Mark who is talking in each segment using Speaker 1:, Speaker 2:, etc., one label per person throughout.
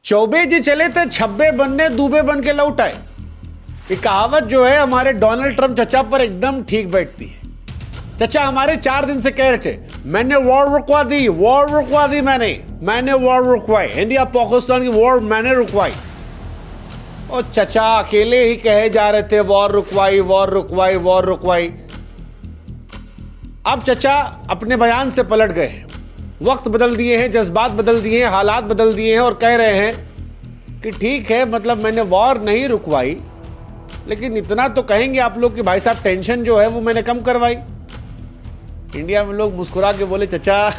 Speaker 1: चौबे जी चले थे छब्बे बनने दूबे बन के लौट आए। ये कहावत जो है हमारे डोनाल्ड ट्रंप चचा पर एकदम ठीक बैठती है। चचा हमारे 4 दिन से कह रहे थे मैंने वॉर रुकवा दी मैंने वॉर रुकवाई, इंडिया पाकिस्तान की वॉर मैंने रुकवाई। और चचा अकेले ही कहे जा रहे थे वॉर रुकवाई। अब चचा अपने बयान से पलट गए हैं, वक्त बदल दिए हैं, जज्बात बदल दिए हैं, हालात बदल दिए हैं और कह रहे हैं कि ठीक है, मतलब मैंने वॉर नहीं रुकवाई, लेकिन इतना तो कहेंगे आप लोग कि भाई साहब टेंशन जो है वो मैंने कम करवाई। इंडिया में लोग मुस्कुरा के बोले चचा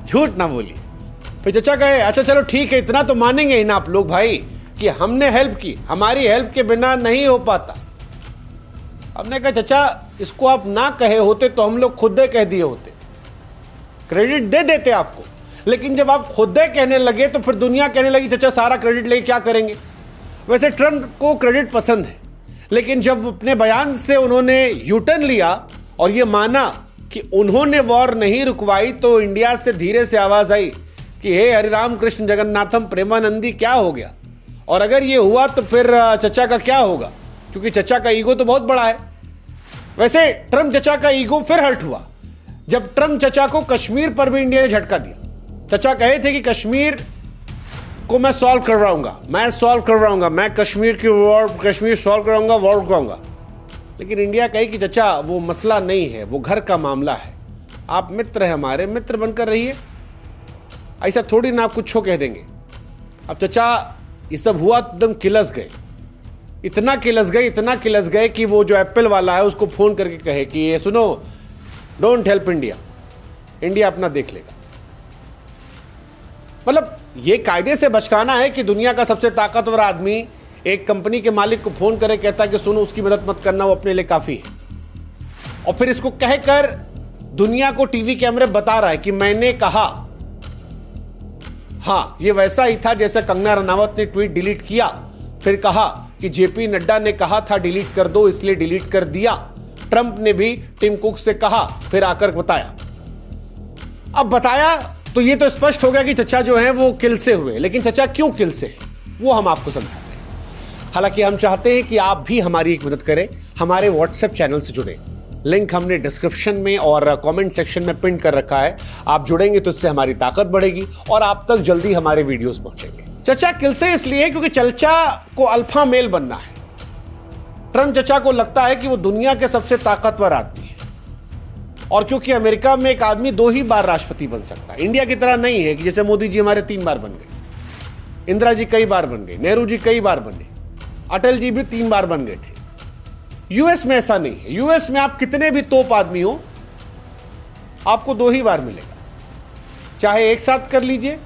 Speaker 1: झूठ ना बोली। फिर चचा कहे अच्छा चलो ठीक है, इतना तो मानेंगे ही ना आप लोग भाई कि हमने हेल्प की, हमारी हेल्प के बिना नहीं हो पाता। हमने कहा चचा इसको आप ना कहे होते तो हम लोग खुद कह दिए होते, क्रेडिट दे देते आपको, लेकिन जब आप खुद कहने लगे तो फिर दुनिया कहने लगी चचा सारा क्रेडिट लेके क्या करेंगे। वैसे ट्रंप को क्रेडिट पसंद है, लेकिन जब अपने बयान से उन्होंने यूटर्न लिया और ये माना कि उन्होंने वॉर नहीं रुकवाई तो इंडिया से धीरे से आवाज आई कि हे हरिराम कृष्ण जगन्नाथम प्रेमानंदी क्या हो गया। और अगर ये हुआ तो फिर चचा का क्या होगा, क्योंकि चचा का ईगो तो बहुत बड़ा है। वैसे ट्रंप चचा का ईगो फिर हर्ट हुआ जब ट्रंप चचा को कश्मीर पर भी इंडिया ने झटका दिया। चचा कहे थे कि कश्मीर को मैं सॉल्व करवाऊंगा, मैं कश्मीर सॉल्व कराऊंगा, वॉर रुकवाऊंगा। लेकिन इंडिया कहे कि चचा वो मसला नहीं है, वो घर का मामला है, आप मित्र हैं, हमारे मित्र बनकर रहिए, ऐसा थोड़ी ना आप कुछ कह देंगे। अब चचा ये सब हुआ तो एकदम किलस गए, इतना किलस गए कि वो जो एप्पल वाला है उसको फोन करके कहे कि ये सुनो, डोंट हेल्प इंडिया अपना देख लेगा। मतलब ये कायदे से बचकाना है कि दुनिया का सबसे ताकतवर आदमी एक कंपनी के मालिक को फोन करे, कहता है कि सुनो उसकी मदद मत करना, वो अपने लिए काफी है। और फिर इसको कहकर दुनिया को टीवी कैमरे बता रहा है कि मैंने कहा। हाँ, ये वैसा ही था जैसे कंगना रनावत ने ट्वीट डिलीट किया, फिर कहा कि जेपी नड्डा ने कहा था डिलीट कर दो, इसलिए डिलीट कर दिया। ट्रंप ने भी टिम कुक से कहा, फिर आकर बताया। अब बताया तो ये तो स्पष्ट हो गया कि चचा जो है वो किल से हुए, लेकिन चचा क्यों किल से वो हम आपको समझाते हैं। हालांकि हम चाहते हैं कि आप भी हमारी एक मदद करें, हमारे व्हाट्सएप चैनल से जुड़े, लिंक हमने डिस्क्रिप्शन में और कमेंट सेक्शन में पिन कर रखा है। आप जुड़ेंगे तो इससे हमारी ताकत बढ़ेगी और आप तक जल्दी हमारे वीडियोस पहुंचेंगे। चचा किल से इसलिए क्योंकि चचा को अल्फा मेल बनना है। ट्रंप चचा को लगता है कि वो दुनिया के सबसे ताकतवर आदमी है, और क्योंकि अमेरिका में एक आदमी 2 ही बार राष्ट्रपति बन सकता है, इंडिया की तरह नहीं है कि जैसे मोदी जी हमारे 3 बार बन गए, इंदिरा जी कई बार बन गए, नेहरू जी कई बार बने, अटल जी भी 3 बार बन गए थे। यूएस में ऐसा नहीं है। यूएस में आप कितने भी तोप आदमी हो, आपको 2 ही बार मिलेगा, चाहे एक साथ कर लीजिए,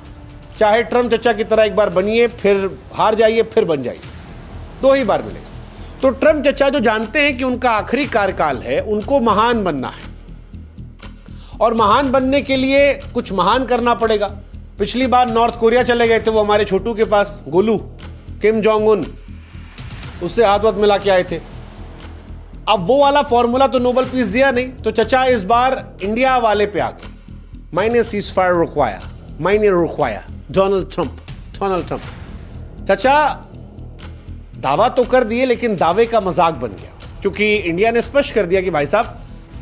Speaker 1: चाहे ट्रंप चचा की तरह एक बार बनिए फिर हार जाइए फिर बन जाइए, 2 ही बार मिलेगा। तो ट्रंप चचा जो जानते हैं कि उनका आखिरी कार्यकाल है, उनको महान बनना है, और महान बनने के लिए कुछ महान करना पड़ेगा। पिछली बार नॉर्थ कोरिया चले गए थे वो हमारे छोटू के पास, गोलू किम जोंग उन, उससे हाथ वत मिला के आए थे। अब वो वाला फॉर्मूला तो नोबेल पीस दिया नहीं, तो चचा इस बार इंडिया वाले पे आ गए। मैंने सीज फायर रुकवाया, डोनाल्ड ट्रंप। चचा दावा तो कर दिए, लेकिन दावे का मजाक बन गया, क्योंकि इंडिया ने स्पष्ट कर दिया कि भाई साहब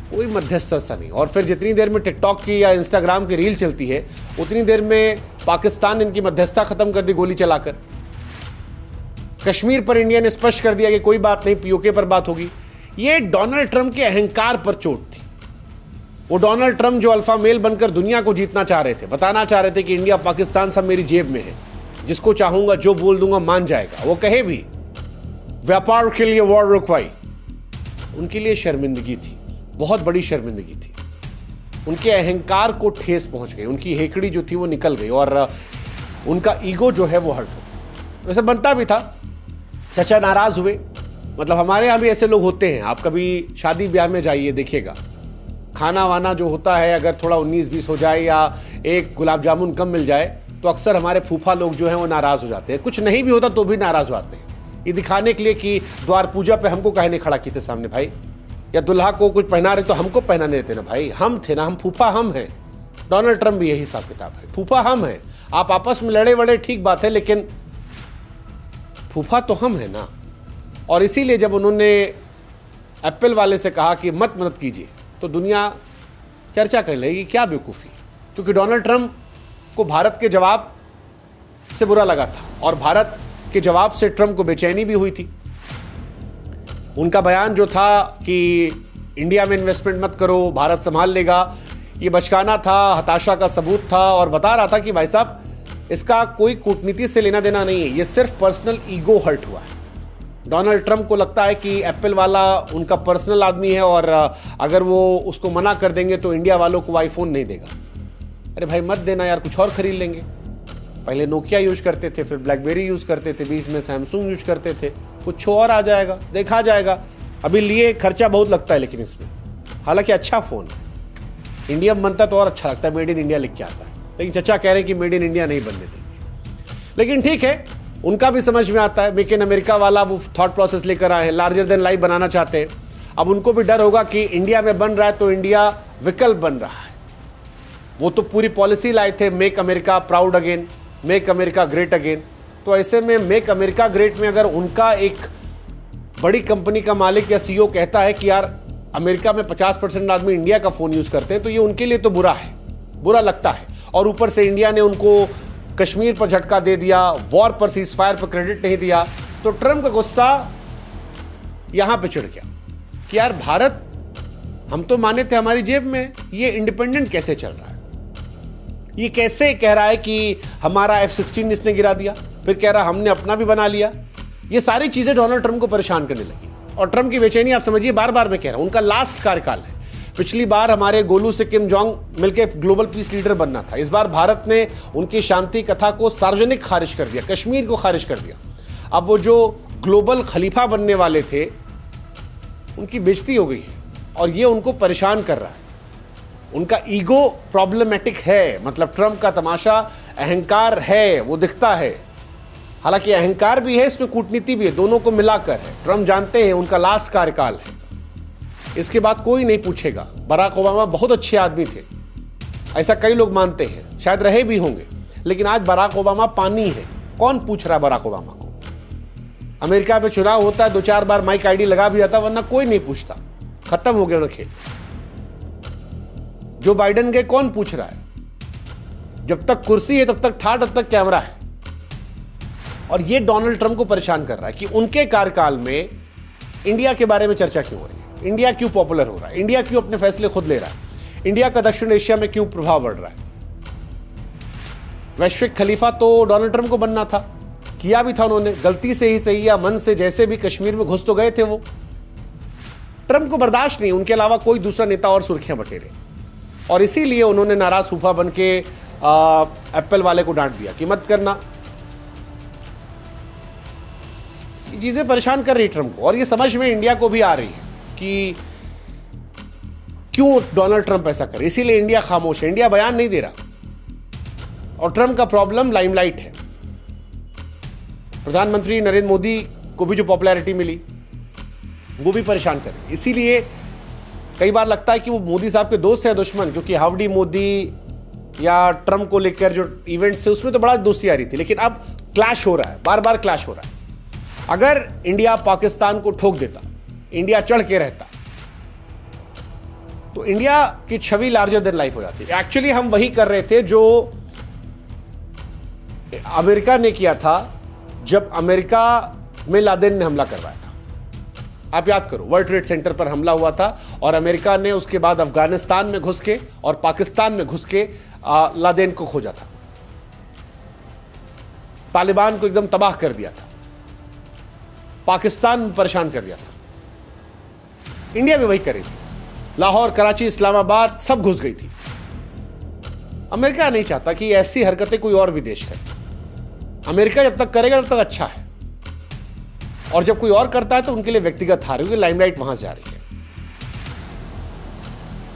Speaker 1: कोई मध्यस्थता नहीं। और फिर जितनी देर में टिकटॉक की या इंस्टाग्राम की रील चलती है, उतनी देर में पाकिस्तान इनकी मध्यस्थता खत्म कर दी गोली चलाकर। कश्मीर पर इंडिया ने स्पष्ट कर दिया कि कोई बात नहीं, पीओके पर बात होगी। ये डोनाल्ड ट्रंप के अहंकार पर चोट थी। वो डोनाल्ड ट्रंप जो अल्फा मेल बनकर दुनिया को जीतना चाह रहे थे, बताना चाह रहे थे कि इंडिया पाकिस्तान सब मेरी जेब में है, जिसको चाहूंगा जो बोल दूंगा मान जाएगा। वो कहे भी व्यापार के लिए वॉर रुकवाई, उनके लिए शर्मिंदगी थी, बहुत बड़ी शर्मिंदगी थी। उनके अहंकार को ठेस पहुंच गई, उनकी हेकड़ी जो थी वो निकल गई और उनका ईगो जो है वो हर्ट हो गया। वैसे बनता भी था, चचा नाराज हुए। मतलब हमारे यहाँ भी ऐसे लोग होते हैं, आप कभी शादी ब्याह में जाइए देखिएगा, खाना वाना जो होता है अगर थोड़ा 19-20 हो जाए या एक गुलाब जामुन कम मिल जाए तो अक्सर हमारे फूफा लोग जो हैं वो नाराज हो जाते हैं। कुछ नहीं भी होता तो भी नाराज हो जाते हैं, ये दिखाने के लिए कि द्वार पूजा पे हमको काहे नहीं खड़ा किए थे सामने भाई, या दुल्हा को कुछ पहना रहे तो हमको पहनाने देते ना भाई, हम थे ना, हम फूफा हम हैं। डोनाल्ड ट्रंप भी यही हिसाब किताब है। फूफा हम हैं, आप आपस में लड़े वड़े ठीक बात है, लेकिन फूफा तो हम हैं ना। और इसीलिए जब उन्होंने एप्पल वाले से कहा कि मत मदद कीजिए, तो दुनिया चर्चा कर लेगी क्या बेवकूफ़ी, क्योंकि डोनाल्ड ट्रंप को भारत के जवाब से बुरा लगा था और भारत के जवाब से ट्रंप को बेचैनी भी हुई थी। उनका बयान जो था कि इंडिया में इन्वेस्टमेंट मत करो, भारत संभाल लेगा, ये बचकाना था, हताशा का सबूत था और बता रहा था कि भाई साहब इसका कोई कूटनीति से लेना देना नहीं है, ये सिर्फ पर्सनल ईगो हर्ट हुआ है। डोनाल्ड ट्रंप को लगता है कि एप्पल वाला उनका पर्सनल आदमी है और अगर वो उसको मना कर देंगे तो इंडिया वालों को आईफोन नहीं देगा। अरे भाई मत देना यार, कुछ और खरीद लेंगे। पहले नोकिया यूज करते थे, फिर ब्लैकबेरी यूज करते थे, बीच में सैमसंग यूज करते थे, कुछ और आ जाएगा, देखा जाएगा। अभी लिए खर्चा बहुत लगता है लेकिन इसमें, हालांकि अच्छा फ़ोन है, इंडिया में बनता तो और अच्छा लगता है, मेड इन इंडिया लिख के आता है, लेकिन चचा कह रहे हैं कि मेड इन इंडिया नहीं बनने देंगे। लेकिन ठीक है, उनका भी समझ में आता है, मेक इन अमेरिका वाला वो थॉट प्रोसेस लेकर आए हैं, लार्जर देन लाइफ बनाना चाहते हैं। अब उनको भी डर होगा कि इंडिया में बन रहा है तो इंडिया विकल्प बन रहा है। वो तो पूरी पॉलिसी लाए थे, make America proud again, make America great again. तो ऐसे में मेक अमेरिका ग्रेट में अगर उनका एक बड़ी कंपनी का मालिक या सीईओ कहता है कि यार अमेरिका में 50% आदमी इंडिया का फ़ोन यूज़ करते हैं, तो ये उनके लिए तो बुरा है, बुरा लगता है। और ऊपर से इंडिया ने उनको कश्मीर पर झटका दे दिया, वॉर पर सीज फायर पर क्रेडिट नहीं दिया, तो ट्रंप का गुस्सा यहां पे चिढ़ गया कि यार भारत, हम तो माने थे हमारी जेब में, ये इंडिपेंडेंट कैसे चल रहा है, ये कैसे कह रहा है कि हमारा F-16 इसने गिरा दिया, फिर कह रहा हमने अपना भी बना लिया। ये सारी चीजें डोनाल्ड ट्रंप को परेशान करने लगी और ट्रंप की बेचैनी आप समझिए, बार बार मैं कह रहा हूं, उनका लास्ट कार्यकाल है। पिछली बार हमारे गोलू से किम जोंग मिलकर ग्लोबल पीस लीडर बनना था, इस बार भारत ने उनकी शांति कथा को सार्वजनिक खारिज कर दिया, कश्मीर को खारिज कर दिया। अब वो जो ग्लोबल खलीफा बनने वाले थे उनकी बेइज्जती हो गई है और ये उनको परेशान कर रहा है। उनका ईगो प्रॉब्लमेटिक है, मतलब ट्रंप का तमाशा अहंकार है, वो दिखता है। हालांकि अहंकार भी है, इसमें कूटनीति भी है, दोनों को मिलाकर है। ट्रंप जानते हैं उनका लास्ट कार्यकाल है, इसके बाद कोई नहीं पूछेगा। बराक ओबामा बहुत अच्छे आदमी थे, ऐसा कई लोग मानते हैं, शायद रहे भी होंगे, लेकिन आज बराक ओबामा पानी है। कौन पूछ रहा है बराक ओबामा को? अमेरिका में चुनाव होता है, 2-4 बार माइक आईडी लगा भी जाता, वरना कोई नहीं पूछता, खत्म हो गया ना खेल। जो बाइडेन गए, कौन पूछ रहा है? जब तक कुर्सी है तब तक ठाठ, तब तक कैमरा है। और ये डोनाल्ड ट्रंप को परेशान कर रहा है कि उनके कार्यकाल में इंडिया के बारे में चर्चा क्यों हो रही है, इंडिया क्यों पॉपुलर हो रहा है, इंडिया क्यों अपने फैसले खुद ले रहा है, इंडिया का दक्षिण एशिया में क्यों प्रभाव बढ़ रहा है। वैश्विक खलीफा तो डोनाल्ड ट्रंप को बनना था, किया भी था उन्होंने, गलती से ही सही या मन से, जैसे भी कश्मीर में घुस तो गए थे वो। ट्रंप को बर्दाश्त नहीं, उनके अलावा कोई दूसरा नेता और सुर्खियां बटेरे, और इसीलिए उन्होंने नाराज फूफा बन के एप्पल वाले को डांट दिया कि मत करना। ये चीजें परेशान कर रही ट्रंप को, और ये समझ में इंडिया को भी आ रही है कि क्यों डोनाल्ड ट्रंप ऐसा करे। इसीलिए इंडिया खामोश है, इंडिया बयान नहीं दे रहा। और ट्रंप का प्रॉब्लम लाइमलाइट है। प्रधानमंत्री नरेंद्र मोदी को भी जो पॉपुलैरिटी मिली वो भी परेशान कर रही। इसीलिए कई बार लगता है कि वो मोदी साहब के दोस्त है दुश्मन, क्योंकि हाउडी मोदी या ट्रंप को लेकर जो इवेंट्स थे उसमें तो बड़ा दोस्ती आ रही थी, लेकिन अब क्लैश हो रहा है, बार बार क्लैश हो रहा है। अगर इंडिया पाकिस्तान को ठोक देता, इंडिया चढ़ के रहता, तो इंडिया की छवि लार्जर देन लाइफ हो जाती। एक्चुअली हम वही कर रहे थे जो अमेरिका ने किया था जब अमेरिका में लादेन ने हमला करवाया था। आप याद करो, वर्ल्ड ट्रेड सेंटर पर हमला हुआ था और अमेरिका ने उसके बाद अफगानिस्तान में घुस के और पाकिस्तान में घुस के लादेन को खोजा था, तालिबान को एकदम तबाह कर दिया था, पाकिस्तान में परेशान कर दिया था। इंडिया भी वही करी थी, लाहौर, कराची, इस्लामाबाद सब घुस गई थी। अमेरिका नहीं चाहता कि ऐसी हरकतें कोई और भी देश करे। अमेरिका जब तक करेगा तब तक अच्छा है, और जब कोई और करता है तो उनके लिए व्यक्तिगत हार होगी, लाइमलाइट वहां जा रही है।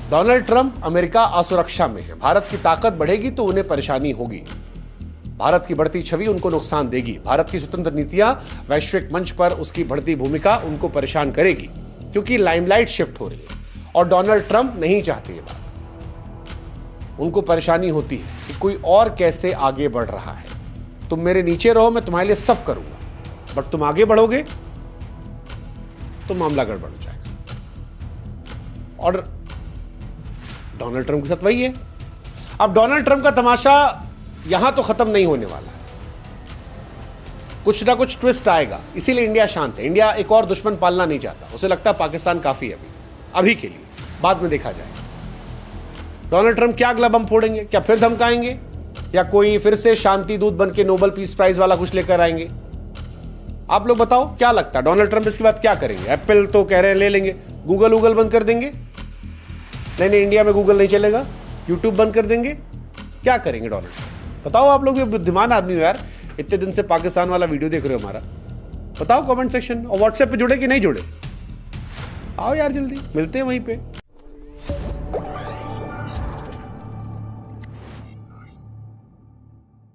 Speaker 1: डोनाल्ड ट्रंप, अमेरिका असुरक्षा में है, भारत की ताकत बढ़ेगी तो उन्हें परेशानी होगी, भारत की बढ़ती छवि उनको नुकसान देगी, भारत की स्वतंत्र नीतियां वैश्विक मंच पर उसकी बढ़ती भूमिका उनको परेशान करेगी, क्योंकि लाइमलाइट शिफ्ट हो रही है और डोनाल्ड ट्रंप नहीं चाहते ये बात। उनको परेशानी होती है कि कोई और कैसे आगे बढ़ रहा है। तुम मेरे नीचे रहो, मैं तुम्हारे लिए सब करूंगा, बट तुम आगे बढ़ोगे तो मामला गड़बड़ हो जाएगा। और डोनाल्ड ट्रंप के साथ वही है। अब डोनाल्ड ट्रंप का तमाशा यहां तो खत्म नहीं होने वाला है, कुछ ना कुछ ट्विस्ट आएगा। इसीलिए इंडिया शांत है। इंडिया एक और दुश्मन पालना नहीं चाहता, उसे लगता है पाकिस्तान काफी है अभी के लिए, बाद में देखा जाएगा। डोनाल्ड ट्रंप क्या अगला बम फोड़ेंगे? क्या फिर धमकाएंगे, या कोई फिर से शांति दूत बन के नोबेल पीस प्राइज वाला कुछ लेकर आएंगे? आप लोग बताओ क्या लगता है डोनाल्ड ट्रंप इसके बाद क्या करेंगे? एप्पल तो कह रहे हैं ले लेंगे, गूगल बंद कर देंगे। नहीं, इंडिया में गूगल नहीं चलेगा, यूट्यूब बंद कर देंगे। क्या करेंगे डोनाल्ड ट्रंप? बताओ। आप लोग भी बुद्धिमान आदमी हो यार, इतने दिन से पाकिस्तान वाला वीडियो देख रहे हो हमारा। बताओ कमेंट सेक्शन, और व्हाट्सएप पे जुड़े कि नहीं जुड़े? आओ यार जल्दी, मिलते हैं वहीं पे।